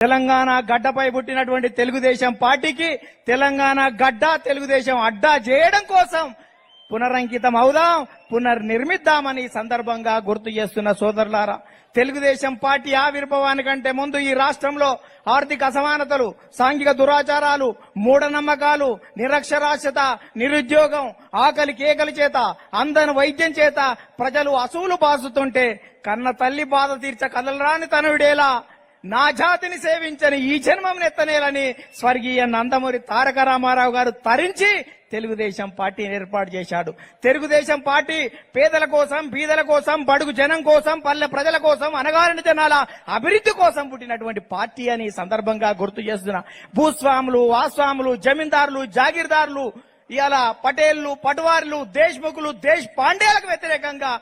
తెలంగాణ గడ్డపై పుట్టినటువంటి తెలుగుదేశం పార్టీకి తెలంగాణ గడ్డ తెలుగుదేశం అడ్డా చేయడం కోసం పునరంకితం అవుదాం, పునర్నిర్మిద్దామని సందర్భంగా గుర్తు చేస్తున్న సోదరులారా, తెలుగుదేశం పార్టీ ఆవిర్భావానికంటే ముందు ఈ రాష్ట్రంలో ఆర్థిక అసమానతలు, సాంఘిక దురాచారాలు, మూఢనమ్మకాలు, నిరక్షరాస్యత, నిరుద్యోగం, ఆకలి కేకలి చేత, అందని వైద్యం చేత ప్రజలు అసూలు బాసుతుంటే కన్న తల్లి బాధ తీర్చ కదలరాని తనయుడేలా నా జాతిని సేవించని ఈ జన్మం నెత్తనేలని స్వర్గీయ నందమూరి తారక రామారావు గారు తరించి తెలుగుదేశం పార్టీని ఏర్పాటు చేశాడు. తెలుగుదేశం పార్టీ పేదల కోసం, బీదల కోసం, బడుగు జనం కోసం, పల్లె ప్రజల కోసం, అనగారిన జనాల అభివృద్ధి కోసం పుట్టినటువంటి పార్టీ అని సందర్భంగా గుర్తు చేస్తున్నా. భూస్వాములు, ఆస్వాములు, జమీందారులు, జాగీర్దారులు, ఇవాళ పటేళ్లు, పట్వార్లు, దేశ్ముఖులు, దేశ్ పాండేలకు వ్యతిరేకంగా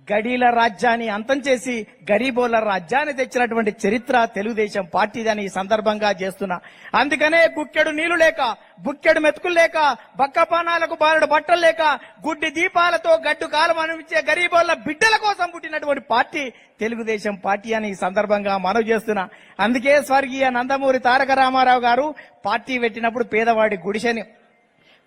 గడీల రాజ్యాన్ని అంతం చేసి గరీబోళ్ల రాజ్యాన్ని తెచ్చినటువంటి చరిత్ర తెలుగుదేశం పార్టీదని ఈ సందర్భంగా చేస్తున్నా. అందుకనే గుక్కెడు నీళ్లు లేక, బుక్కెడు మెతుకులు లేక, బక్కపానాలకు బారెడు బట్టలు లేక, గుడ్డి దీపాలతో గడ్డు కాలం అనిపించే గరీబోళ్ల బిడ్డల కోసం పుట్టినటువంటి పార్టీ తెలుగుదేశం పార్టీ అని ఈ సందర్భంగా మనవి చేస్తున్నా. అందుకే స్వర్గీయ నందమూరి తారక రామారావు గారు పార్టీ పెట్టినప్పుడు పేదవాడి గుడిసెని,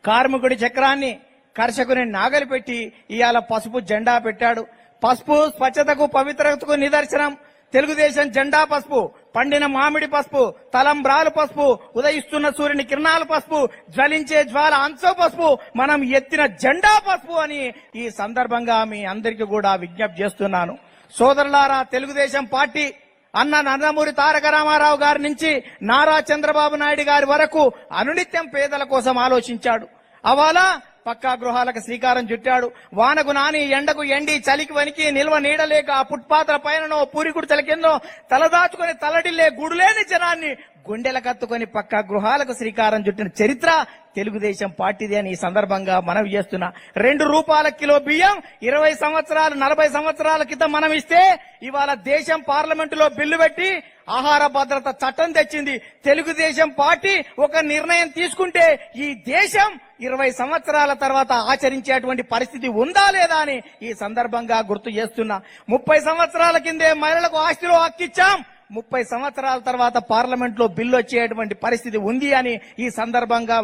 కార్మికుడి చక్రాన్ని, కర్షకుని నాగలి పెట్టి ఇవాళ పసుపు జెండా పెట్టాడు. పసుపు స్వచ్ఛతకు, పవిత్రతకు నిదర్శనం. తెలుగుదేశం జెండా పసుపు, పండిన మామిడి పసుపు, తలంబ్రాలు పసుపు, ఉదయిస్తున్న సూర్యుని కిరణాలు పసుపు, జ్వలించే జ్వాల అంచో పసుపు, మనం ఎత్తిన జెండా పసుపు అని ఈ సందర్భంగా మీ అందరికీ కూడా విజ్ఞప్తి చేస్తున్నాను. సోదరులారా, తెలుగుదేశం పార్టీ అన్న నందమూరి తారక రామారావు గారి నుంచి నారా చంద్రబాబు నాయుడు గారి వరకు అనునిత్యం పేదల కోసం ఆలోచించాడు. అవాలా పక్కా గృహాలకు శ్రీకారం చుట్టాడు. వానకు నాని, ఎండకు ఎండి, చలికి వనికి, నిల్వ నీడలేక ఆ ఫుట్పాత్ల పైననో, పూరిగుడిచల కిందో తలదాచుకుని తలడిల్లే గుడులేని జనాన్ని గుండెల కత్తుకొని పక్కా గృహాలకు శ్రీకారం చుట్టిన చరిత్ర తెలుగుదేశం పార్టీది అని ఈ సందర్భంగా మనవి చేస్తున్నా. 2 రూపాయల కిలో బియ్యం 20 సంవత్సరాలు 40 సంవత్సరాల క్రితం మనం ఇస్తే ఇవాళ దేశం పార్లమెంటులో బిల్లు పెట్టి ఆహార భద్రత చట్టం తెచ్చింది. తెలుగుదేశం పార్టీ ఒక నిర్ణయం తీసుకుంటే ఈ దేశం 20 సంవత్సరాల తర్వాత ఆచరించేటువంటి పరిస్థితి ఉందా లేదా అని ఈ సందర్భంగా గుర్తు చేస్తున్నా. 30 సంవత్సరాల కిందే మహిళలకు ఆస్తిలో హక్కిచ్చాం. 30 సంవత్సరాల తర్వాత పార్లమెంట్ లో బిల్లు వచ్చేటువంటి పరిస్థితి ఉంది అని ఈ సందర్భంగా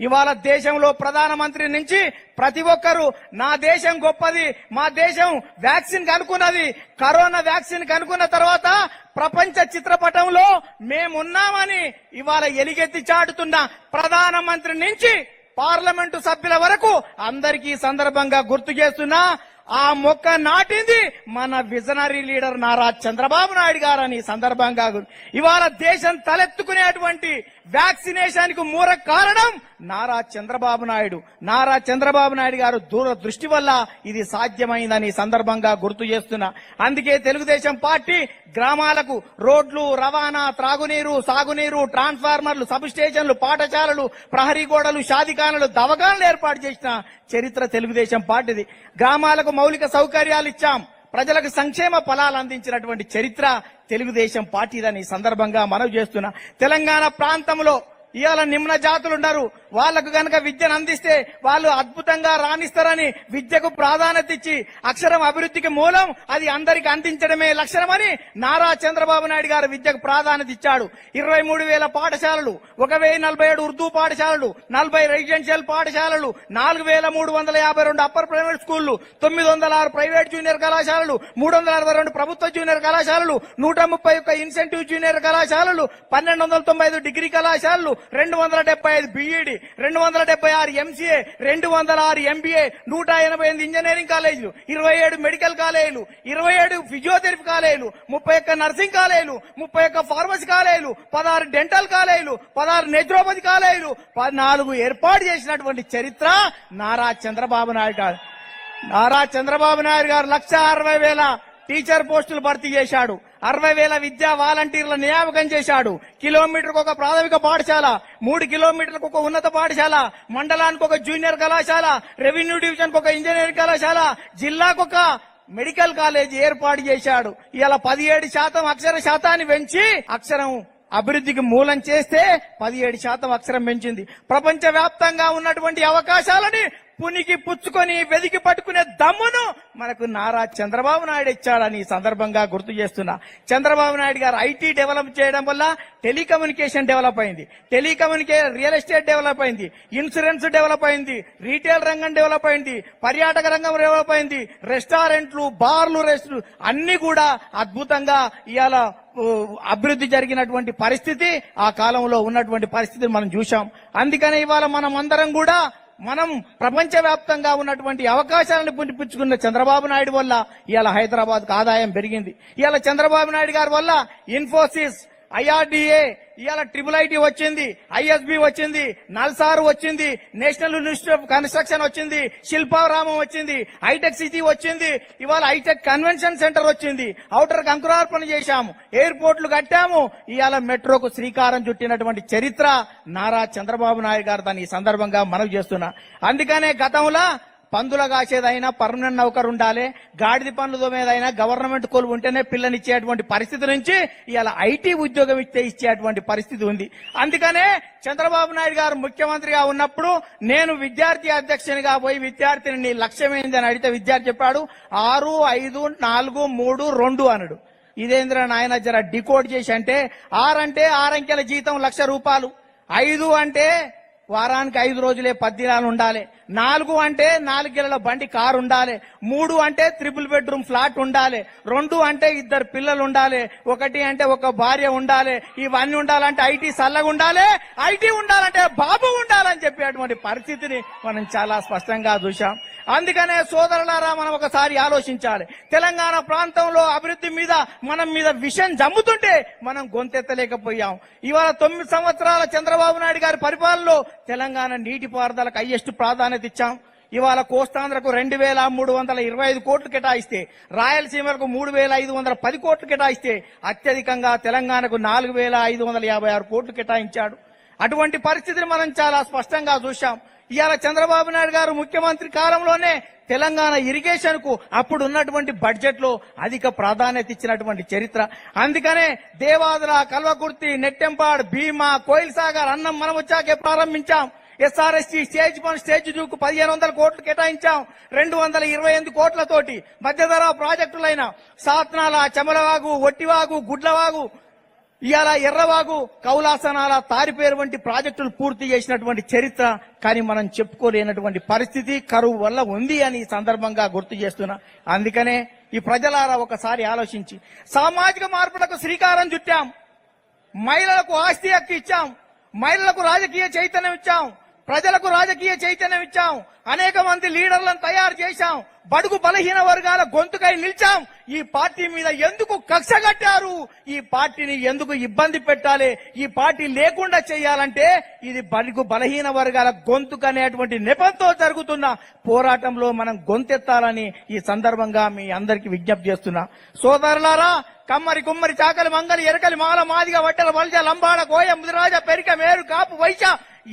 ఇవాళ దేశంలో ప్రధానమంత్రి నుంచి ప్రతి ఒక్కరూ నా దేశం గొప్పది, మా దేశం వ్యాక్సిన్ కనుక్కున్నది, కరోనా వ్యాక్సిన్ కనుక్కున్న తర్వాత ప్రపంచ చిత్రపటంలో మేమున్నామని ఇవాళ ఎలుగెత్తి చాటుతున్న ప్రధానమంత్రి నుంచి పార్లమెంటు సభ్యుల వరకు అందరికీ సందర్భంగా గుర్తు చేస్తున్నా. ఆ మొక్క నాటింది మన విజనరీ లీడర్ నారా చంద్రబాబు నాయుడు గారని సందర్భంగా ఇవాళ దేశం తలెత్తుకునేటువంటి వ్యాక్సినేషన్ కు మూల కారణం నారా చంద్రబాబు నాయుడు. నారా చంద్రబాబు నాయుడు గారు దూరదృష్టి వల్ల ఇది సాధ్యమైందని సందర్భంగా గుర్తు చేస్తున్నా. అందుకే తెలుగుదేశం పార్టీ గ్రామాలకు రోడ్లు, రవాణా, త్రాగునీరు, సాగునీరు, ట్రాన్స్ఫార్మర్లు, సబ్ స్టేషన్లు, పాఠశాలలు, ప్రహరీ గోడలు, షాదిఖానాలు, దవాఖానాలు ఏర్పాటు చేసిన చరిత్ర తెలుగుదేశం పార్టీది. గ్రామాలకు మౌలిక సౌకర్యాలు ఇచ్చాం. ప్రజలకు సంక్షేమ ఫలాలు అందించినటువంటి చరిత్ర తెలుగుదేశం పార్టీదని సందర్భంగా మనవి చేస్తున్నా. తెలంగాణ ప్రాంతంలో ఇవాళ నిమ్న జాతులున్నారు. వాళ్లకు గనక విద్యను అందిస్తే వాళ్ళు అద్భుతంగా రాణిస్తారని విద్యకు ప్రాధాన్యత ఇచ్చి అక్షరం అభివృద్ధికి మూలం, అది అందరికి అందించడమే లక్ష్యమని నారా చంద్రబాబు నాయుడు గారు విద్యకు ప్రాధాన్యత ఇచ్చాడు. 23,000 పాఠశాలలు, 1,047 ఉర్దూ పాఠశాలలు, 40 రెసిడెన్షియల్ పాఠశాలలు, 4,352 అప్పర్ ప్రైవేట్ స్కూళ్లు, 906 ప్రైవేట్ జూనియర్ కళాశాలలు, 362 ప్రభుత్వ జూనియర్ కళాశాలలు, 131 ఇన్సెంటివ్ జూనియర్ కళాశాలలు, 1,295 డిగ్రీ కళాశాలలు, 275 బీఈడి, 276 ఎంసీఏ, 206 ఎంబీఏ, 188 ఇంజనీరింగ్ కాలేజీలు, 27 మెడికల్ కాలేజీలు, 27 ఫిజియోథెరపీ కాలేజీలు, 31 నర్సింగ్ కాలేజీలు, 31 ఫార్మసీ కాలేజీలు, 16 డెంటల్ కాలేజీలు, 16 నేచురోపతి కాలేజీలు, 14 ఏర్పాటు చేసినటువంటి చరిత్ర నారా చంద్రబాబు నాయుడు గారు. నారా చంద్రబాబు నాయుడు గారు 1,60,000 టీచర్ పోస్టులు భర్తీ చేశాడు. 60,000 విద్యా వాలంటీర్ల నియామకం చేశాడు. కిలోమీటర్కు ఒక ప్రాథమిక పాఠశాల, 3 కిలోమీటర్లకు ఒక ఉన్నత పాఠశాల, మండలానికి ఒక జూనియర్ కళాశాల, రెవెన్యూ డివిజన్ కు ఒక ఇంజనీరింగ్ కళాశాల, జిల్లాకు ఒక మెడికల్ కాలేజీ ఏర్పాటు చేశాడు. ఇలా 17% అక్షర శాతాన్ని పెంచి అక్షరం అభివృద్ధికి మూలం చేస్తే 17% అక్షరం పెంచింది. ప్రపంచ వ్యాప్తంగా ఉన్నటువంటి అవకాశాలని పునికి పుచ్చుకొని వెదికి పట్టుకునే దమ్మును మనకు నారా చంద్రబాబు నాయుడు ఇచ్చాడని ఈ సందర్భంగా గుర్తు చేస్తున్నా. చంద్రబాబు నాయుడు గారు ఐటీ డెవలప్ చేయడం వల్ల టెలికమ్యూనికేషన్ డెవలప్ అయింది, రియల్ ఎస్టేట్ డెవలప్ అయింది, ఇన్సూరెన్స్ డెవలప్ అయింది, రీటైల్ రంగం డెవలప్ అయింది, పర్యాటక రంగం డెవలప్ అయింది, రెస్టారెంట్లు, బార్లు, రెస్టులు అన్ని కూడా అద్భుతంగా ఇవాళ అభివృద్ధి జరిగినటువంటి పరిస్థితి ఆ కాలంలో ఉన్నటువంటి పరిస్థితిని మనం చూశాం. అందుకనే ఇవాళ మనం అందరం కూడా మనం ప్రపంచవ్యాప్తంగా ఉన్నటువంటి అవకాశాలను పుండిపుచ్చుకున్న చంద్రబాబు నాయుడు వల్ల ఇవాళ హైదరాబాద్ కు ఆదాయం పెరిగింది. ఇవాళ చంద్రబాబు నాయుడు గారి వల్ల ఇన్ఫోసిస్, IRDA, ఇవాళ IIIT వచ్చింది, ISB వచ్చింది, నల్సార్ వచ్చింది, నేషనల్ ఇన్స్టిట్యూట్ ఆఫ్ కన్స్ట్రక్షన్ వచ్చింది, శిల్పారామం వచ్చింది, హైటెక్ సిటీ వచ్చింది, ఇవాళ హైటెక్ కన్వెన్షన్ సెంటర్ వచ్చింది, ఔటర్ అంకురార్పణ చేశాము, ఎయిర్పోర్ట్లు కట్టాము, ఇవాళ మెట్రోకు శ్రీకారం చుట్టినటువంటి చరిత్ర నారా చంద్రబాబు నాయుడు గారు దాన్ని ఈ సందర్భంగా మనవి చేస్తున్నా. అందుకనే గతంలో పందుల కాసేదైనా పర్మనెంట్ నౌకరు ఉండాలి, గాడిద పనుల తోమేదైనా గవర్నమెంట్ కొలువు ఉంటేనే పిల్లనిచ్చేటువంటి పరిస్థితి నుంచి ఇవాళ ఐటీ ఉద్యోగం ఇచ్చేటువంటి పరిస్థితి ఉంది. అందుకనే చంద్రబాబు నాయుడు గారు ముఖ్యమంత్రిగా ఉన్నప్పుడు నేను విద్యార్థి అధ్యక్షునిగా పోయి విద్యార్థిని నీ లక్ష్యం ఏందని అడిగితే విద్యార్థి చెప్పాడు 6, 5, 4, 3, 2 అన్నాడు. ఇదేంద్ర నాయన జర డికోడ్ చేసి అంటే 6 అంటే 6 అంకెల జీతం ₹1,00,000, 5 అంటే వారానికి 5 రోజులే 10 దినాలు ఉండాలి, 4 అంటే 4 గిళ్ళల బండి కారు ఉండాలి, 3 అంటే 3 బెడ్రూమ్ ఫ్లాట్ ఉండాలి, 2 అంటే 2 పిల్లలు ఉండాలి, 1 అంటే 1 భార్య ఉండాలి. ఇవన్నీ ఉండాలంటే ఐటీ చల్లగా ఉండాలి, ఐటీ ఉండాలంటే బాబు ఉండాలని చెప్పేటువంటి పరిస్థితిని మనం చాలా స్పష్టంగా చూశాం. అందుకనే సోదరులారా మనం ఒకసారి ఆలోచించాలి. తెలంగాణ ప్రాంతంలో అభివృద్ధి మీద మనం మీద విషయం జమ్ముతుంటే మనం గొంతెత్తలేకపోయాం. ఇవాళ 9 సంవత్సరాల చంద్రబాబు నాయుడు గారి పరిపాలనలో తెలంగాణ నీటిపారుదలకు హైయెస్ట్ ప్రాధాన్యత ఇచ్చాం. ఇవాళ కోస్తాంధ్రకు 2,325 కోట్లు కేటాయిస్తే, రాయలసీమలకు 3,510 కోట్లు కేటాయిస్తే, అత్యధికంగా తెలంగాణకు 4,556 కోట్లు కేటాయించాడు. అటువంటి పరిస్థితిని మనం చాలా స్పష్టంగా చూశాం. ఇవాళ చంద్రబాబు నాయుడు గారు ముఖ్యమంత్రి కాలంలోనే తెలంగాణ ఇరిగేషన్ కు అప్పుడు ఉన్నటువంటి బడ్జెట్ లో అధిక ప్రాధాన్యత ఇచ్చినటువంటి చరిత్ర. అందుకనే దేవాదుల, కల్వకుర్తి, నెట్టెంపాడు, భీమా, కోయిల్ సాగర్, అన్నం మనం వచ్చాకే ప్రారంభించాం. SRST స్టేజ్ 1, స్టేజ్ 2 కు 1,500 కోట్లు కేటాయించాం. 228 కోట్లతోటి మధ్యధర ప్రాజెక్టులైన సాత్నాల, చెమలవాగు, ఒట్టివాగు, గుడ్లవాగు, ఇవాళ ఎర్రవాగు, కౌలాసనాల, తారిపేరు వంటి ప్రాజెక్టులు పూర్తి చేసినటువంటి చరిత్ర. కానీ మనం చెప్పుకోలేనటువంటి పరిస్థితి కరువు వల్ల ఉంది అని ఈ సందర్భంగా గుర్తు చేస్తున్నా. అందుకనే ఈ ప్రజలారా ఒకసారి ఆలోచించి సామాజిక మార్పులకు శ్రీకారం చుట్టాం, మహిళలకు ఆస్తి హక్కు ఇచ్చాం, మహిళలకు రాజకీయ చైతన్యం ఇచ్చాం, ప్రజలకు రాజకీయ చైతన్యం ఇచ్చాం, అనేక మంది లీడర్లను తయారు చేశాం, బడుగు బలహీన వర్గాల గొంతుకై నిలిచాం. ఈ పార్టీ మీద ఎందుకు కక్ష కట్టారు, ఈ పార్టీని ఎందుకు ఇబ్బంది పెట్టాలి, ఈ పార్టీ లేకుండా చేయాలంటే ఇది బడుగు బలహీన వర్గాల గొంతుకు అనేటువంటి నెపంతో జరుగుతున్న పోరాటంలో మనం గొంతెత్తాలని ఈ సందర్భంగా మీ అందరికీ విజ్ఞప్తి చేస్తున్నా. సోదరులారా, కమ్మరి, కుమ్మరి, చాకలి, మంగలి, ఎరకలి, మాల, మాదిగ, వడ్డల, వల్జ, లంబాడ, కోయ, ముదిరాజ, పెరిక, మేరు, కాపు, వైశ్య,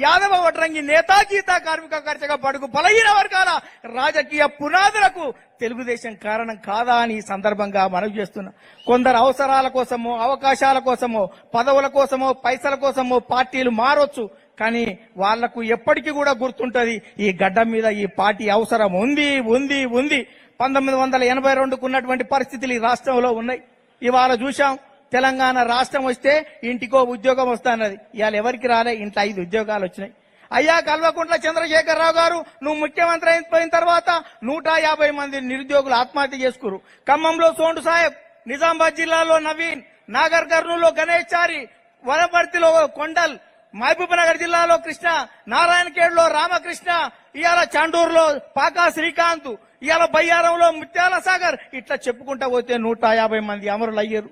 యాదవ, వడ్రంగి, నేతా, గీత, కార్మిక, కర్షక, బడుగు బలహీన వర్గాల రాజకీయ పునాదులకు తెలుగుదేశం కారణం కాదా అని ఈ సందర్భంగా మనవి చేస్తున్నా. కొందరు అవసరాల కోసమో, అవకాశాల కోసమో, పదవుల కోసమో, పైసల కోసమో పార్టీలు మారొచ్చు, కానీ వాళ్లకు ఎప్పటికీ కూడా గుర్తుంటది ఈ గడ్డ మీద ఈ పార్టీ అవసరం ఉంది ఉంది ఉంది. 1982కు ఉన్నటువంటి పరిస్థితులు ఈ రాష్ట్రంలో ఉన్నాయి. ఇవాళ చూశాం, తెలంగాణ రాష్ట్రం వస్తే ఇంటికో ఉద్యోగం వస్తానది. ఇవాళ ఎవరికి రాలే, ఇంట్లో 5 ఉద్యోగాలు వచ్చినాయి. అయ్యా కల్వకుంట్ల చంద్రశేఖరరావు గారు నువ్వు ముఖ్యమంత్రి అయిపోయిన తర్వాత 150 మంది నిరుద్యోగులు ఆత్మహత్య చేసుకురు. ఖమ్మంలో సోండు సాహెబ్, నిజామాబాద్ జిల్లాలో నవీన్, నాగర్ కర్నూలులో గణేష్ చారి, వనపర్తిలో కొండల్, మహబూబ్ నగర్ జిల్లాలో కృష్ణ, నారాయణఖేడ్లో రామకృష్ణ, ఇవాళ చండూరులో పాకా శ్రీకాంత్, ఇవాళ బయ్యారంలో ముత్యాల సాగర్, ఇట్లా చెప్పుకుంటా పోతే 150 మంది అమరులు అయ్యారు.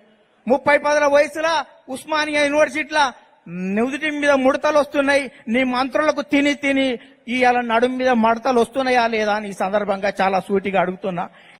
30 వయసులో ఉస్మానియా యూనివర్సిటీలో నుదుటి మీద ముడతలు వస్తున్నాయి. నీ మంత్రులకు తిని తిని ఇవాళ నడుము మీద మడతలు వస్తున్నాయా లేదా అని ఈ సందర్భంగా చాలా సూటిగా అడుగుతున్నా.